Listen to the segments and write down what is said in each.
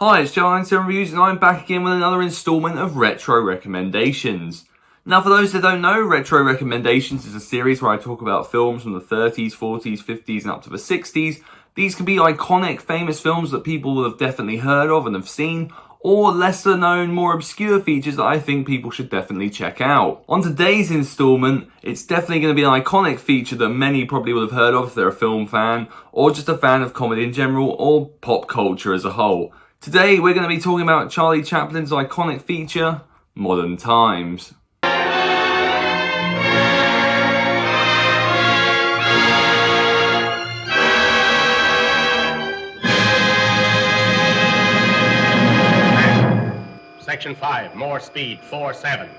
Hi, it's Chaplin Reviews, and I'm back again with another installment of Retro Recommendations. Now, for those that don't know, Retro Recommendations is a series where I talk about films from the 30s, 40s, 50s, and up to the 60s. These can be iconic, famous films that people will have definitely heard of and have seen, or lesser known, more obscure features that I think people should definitely check out. On today's installment, it's definitely going to be an iconic feature that many probably will have heard of if they're a film fan, or just a fan of comedy in general, or pop culture as a whole. Today, we're going to be talking about Charlie Chaplin's iconic feature, Modern Times. Section 5, more speed, 4-7.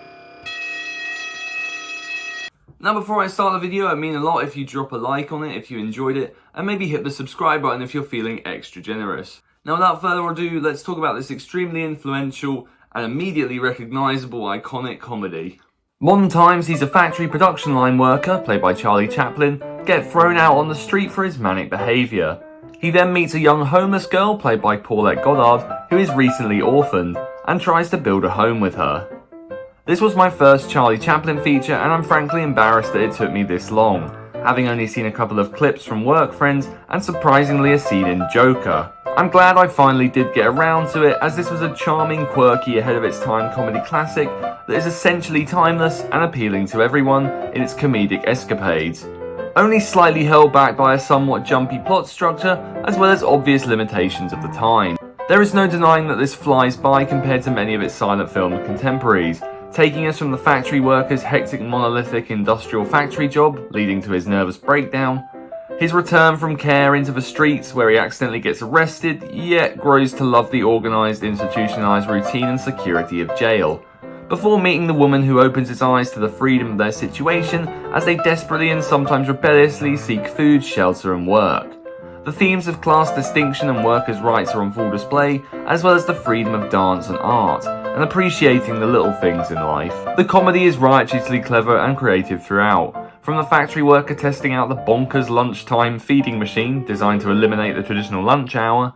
Now, before I start the video, I'd mean a lot if you drop a like on it if you enjoyed it, and maybe hit the subscribe button if you're feeling extra generous. Now, without further ado, let's talk about this extremely influential and immediately recognisable iconic comedy. Modern Times sees a factory production line worker, played by Charlie Chaplin, get thrown out on the street for his manic behaviour. He then meets a young homeless girl, played by Paulette Goddard, who is recently orphaned, and tries to build a home with her. This was my first Charlie Chaplin feature, and I'm frankly embarrassed that it took me this long, having only seen a couple of clips from work friends and surprisingly a scene in Joker. I'm glad I finally did get around to it, as this was a charming, quirky, ahead of its time comedy classic that is essentially timeless and appealing to everyone in its comedic escapades. Only slightly held back by a somewhat jumpy plot structure, as well as obvious limitations of the time. There is no denying that this flies by compared to many of its silent film contemporaries, taking us from the factory worker's hectic monolithic industrial factory job, leading to his nervous breakdown, his return from care into the streets where he accidentally gets arrested, yet grows to love the organised, institutionalised routine and security of jail, before meeting the woman who opens his eyes to the freedom of their situation as they desperately and sometimes rebelliously seek food, shelter and work. The themes of class distinction and workers' rights are on full display, as well as the freedom of dance and art, and appreciating the little things in life. The comedy is righteously clever and creative throughout, from the factory worker testing out the bonkers lunchtime feeding machine designed to eliminate the traditional lunch hour,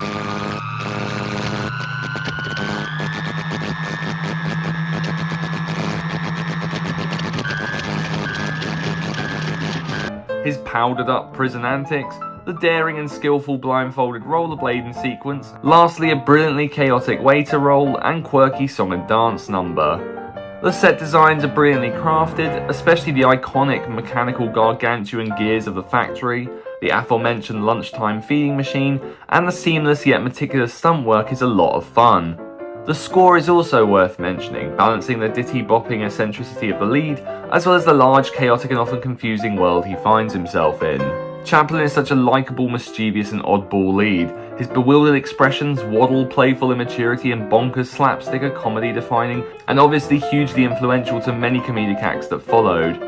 his powdered up prison antics, the daring and skillful blindfolded rollerblading sequence, lastly a brilliantly chaotic waiter role and quirky song and dance number. The set designs are brilliantly crafted, especially the iconic mechanical gargantuan gears of the factory, the aforementioned lunchtime feeding machine, and the seamless yet meticulous stunt work is a lot of fun. The score is also worth mentioning, balancing the ditty-bopping eccentricity of the lead, as well as the large, chaotic and often confusing world he finds himself in. Chaplin is such a likeable, mischievous and oddball lead. His bewildered expressions, waddle, playful immaturity and bonkers slapstick are comedy defining, and obviously hugely influential to many comedic acts that followed.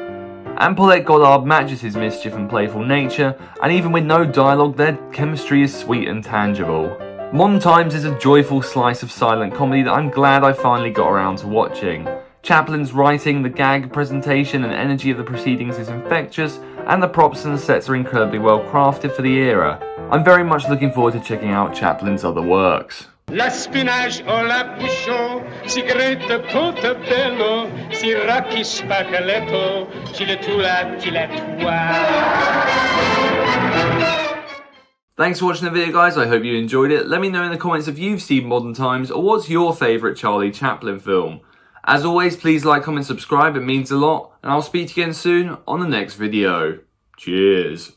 And Paulette Goddard matches his mischief and playful nature, and even with no dialogue, their chemistry is sweet and tangible. Modern Times is a joyful slice of silent comedy that I'm glad I finally got around to watching. Chaplin's writing, the gag presentation and energy of the proceedings is infectious, and the props and the sets are incredibly well crafted for the era. I'm very much looking forward to checking out Chaplin's other works. La spinach o la puchon, si grete portobello, si rocchi spaccaletto, ci le tula, ci le tua. Thanks for watching the video, guys. I hope you enjoyed it. Let me know in the comments if you've seen Modern Times, or what's your favourite Charlie Chaplin film. As always, please like, comment, subscribe, it means a lot, and I'll speak to you again soon on the next video. Cheers.